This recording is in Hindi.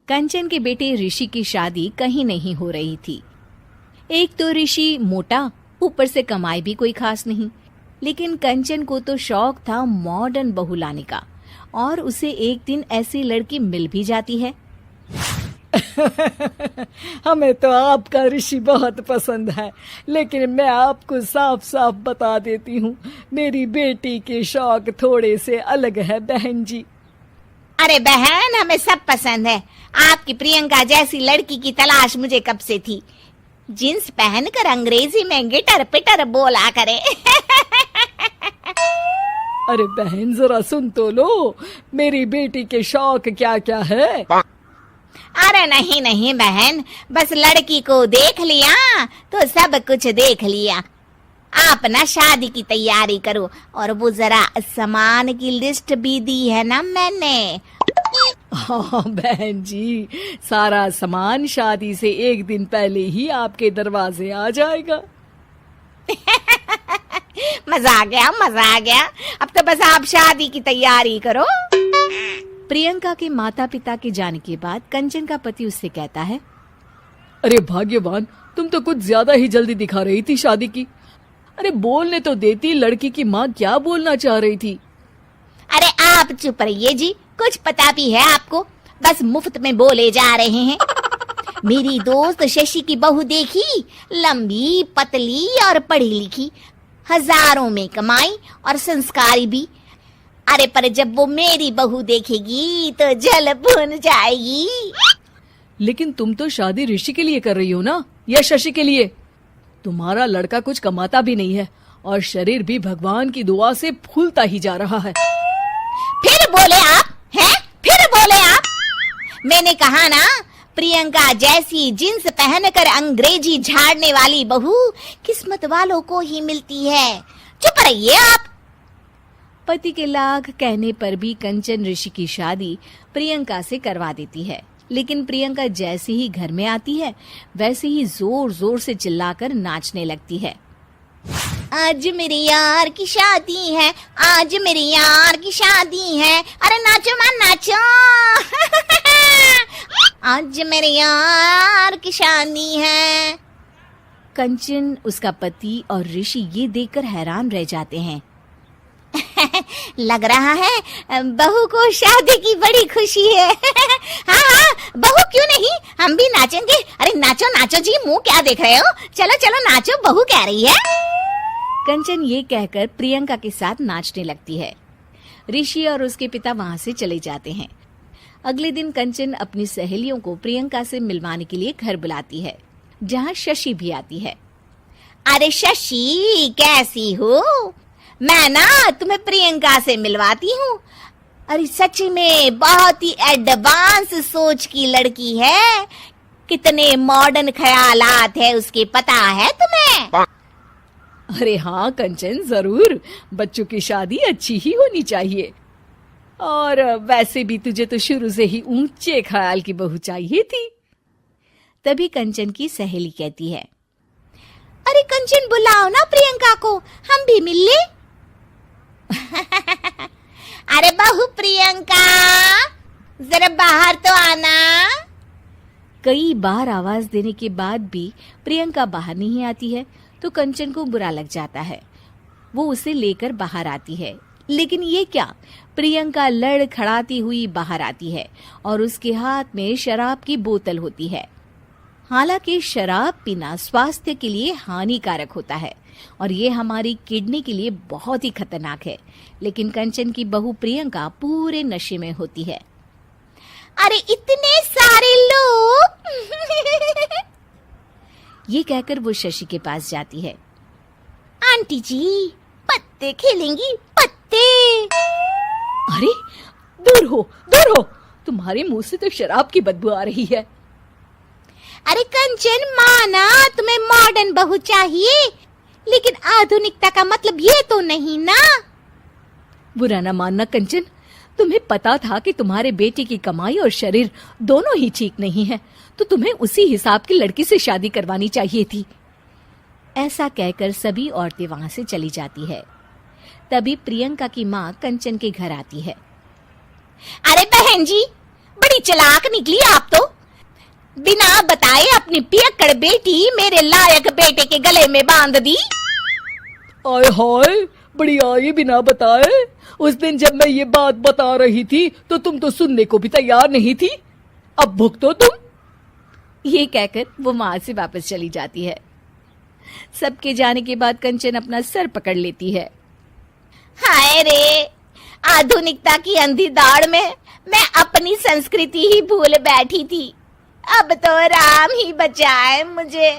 कंचन के बेटे ऋषि की शादी कहीं नहीं हो रही थी। एक तो ऋषि मोटा, ऊपर से कमाई भी कोई खास नहीं। लेकिन कंचन को तो शौक था मॉडर्न बहू लाने का, और उसे एक दिन ऐसी लड़की मिल भी जाती है। हमें तो आपका ऋषि बहुत पसंद है, लेकिन मैं आपको साफ साफ बता देती हूँ, मेरी बेटी के शौक थोड़े से अलग है बहन जी। अरे बहन, हमें सब पसंद है। आपकी प्रियंका जैसी लड़की की तलाश मुझे कब से थी। जींस पहनकर अंग्रेजी में गिटर पिटर बोला करे। अरे बहन, जरा सुन तो लो, मेरी बेटी के शौक क्या क्या है। अरे नहीं नहीं बहन, बस लड़की को देख लिया तो सब कुछ देख लिया। आप ना शादी की तैयारी करो, और वो जरा सामान की लिस्ट भी दी है ना मैंने। हाँ बहन जी, सारा सामान शादी से एक दिन पहले ही आपके दरवाजे आ जाएगा। मजा आ गया, मजा आ गया। अब तो बस आप शादी की तैयारी करो। प्रियंका के माता पिता के जाने के बाद कंचन का पति उससे कहता है, अरे भाग्यवान, तुम तो कुछ ज्यादा ही जल्दी दिखा रही थी शादी की। अरे बोलने तो देती, लड़की की माँ क्या बोलना चाह रही थी। अरे आप चुप रहिए जी, कुछ पता भी है आपको, बस मुफ्त में बोले जा रहे हैं। मेरी दोस्त शशि की बहू देखी, लंबी पतली और पढ़ी लिखी, हजारों में कमाई और संस्कारी भी। अरे पर जब वो मेरी बहू देखेगी तो जल भुन जाएगी। लेकिन तुम तो शादी ऋषि के लिए कर रही हो ना, या शशि के लिए? तुम्हारा लड़का कुछ कमाता भी नहीं है, और शरीर भी भगवान की दुआ से फूलता ही जा रहा है। फिर बोले आप हैं? फिर बोले आप? मैंने कहा ना, प्रियंका जैसी जींस पहनकर अंग्रेजी झाड़ने वाली बहू किस्मत वालों को ही मिलती है। चुप रहिए आप। पति के लाख कहने पर भी कंचन ऋषि की शादी प्रियंका से करवा देती है। लेकिन प्रियंका जैसे ही घर में आती है, वैसे ही जोर जोर से चिल्लाकर नाचने लगती है। आज मेरे यार की शादी है, आज मेरे यार की शादी है। अरे नाचो मां नाचो। आज मेरे यार की शादी है। कंचन, उसका पति और ऋषि ये देखकर हैरान रह जाते हैं। लग रहा है बहू को शादी की बड़ी खुशी है। हाँ हाँ, बहू क्यों नहीं, हम भी नाचेंगे। अरे नाचो नाचो जी, मुंह क्या देख रहे हो, चलो चलो नाचो, बहू कह रही है। कंचन ये कहकर प्रियंका के साथ नाचने लगती है। ऋषि और उसके पिता वहां से चले जाते हैं। अगले दिन कंचन अपनी सहेलियों को प्रियंका से मिलवाने के लिए घर बुलाती है, जहाँ शशि भी आती है। अरे शशि, कैसी हो? मैं ना तुम्हें प्रियंका से मिलवाती हूँ। अरे सच में बहुत ही एडवांस सोच की लड़की है। कितने मॉडर्न ख्यालात है उसके, पता है तुम्हें? अरे हाँ कंचन, जरूर। बच्चों की शादी अच्छी ही होनी चाहिए, और वैसे भी तुझे तो शुरू से ही ऊंचे ख्याल की बहू चाहिए थी। तभी कंचन की सहेली कहती है, अरे कंचन, बुलाओ ना प्रियंका को, हम भी मिल ले। अरे बहू प्रियंका, जरा बाहर तो आना। कई बार आवाज देने के बाद भी प्रियंका बाहर नहीं आती है, तो कंचन को बुरा लग जाता है। वो उसे लेकर बाहर आती है, लेकिन ये क्या, प्रियंका लड़खड़ाती हुई बाहर आती है और उसके हाथ में शराब की बोतल होती है। हालांकि शराब पीना स्वास्थ्य के लिए हानिकारक होता है, और ये हमारी किडनी के लिए बहुत ही खतरनाक है। लेकिन कंचन की बहू प्रियंका पूरे नशे में होती है। अरे इतने सारे लोग। ये कहकर वो शशि के पास जाती है। आंटी जी, पत्ते खेलेंगी, पत्ते। अरे दूर हो, दूर हो, तुम्हारे मुंह से तो शराब की बदबू आ रही है। अरे कंचन, माना तुम्हें मॉडर्न बहू चाहिए, लेकिन आधुनिकता का मतलब ये तो नहीं ना। बुरा ना मानना कंचन, तुम्हें पता था कि तुम्हारे बेटे की कमाई और शरीर दोनों ही ठीक नहीं है, तो तुम्हें उसी हिसाब की लड़की से शादी करवानी चाहिए थी। ऐसा कहकर सभी औरतें वहां से चली जाती है। तभी प्रियंका की माँ कंचन के घर आती है। अरे बहन जी, बड़ी चालाक निकली आप तो। बिना बताए अपनी पियक्कड़ बेटी मेरे लायक बेटे के गले में बांध दी। आय हाय, बड़ी आई बिना बताए। उस दिन जब मैं ये बात बता रही थी तो तुम तो सुनने को भी तैयार नहीं थी। अब भुगतो तुम। ये कहकर वो वहां से वापस चली जाती है। सबके जाने के बाद कंचन अपना सर पकड़ लेती है। हाय रे, आधुनिकता की अंधी दौड़ में मैं अपनी संस्कृति ही भूल बैठी थी। अब तो राम ही बचाए मुझे।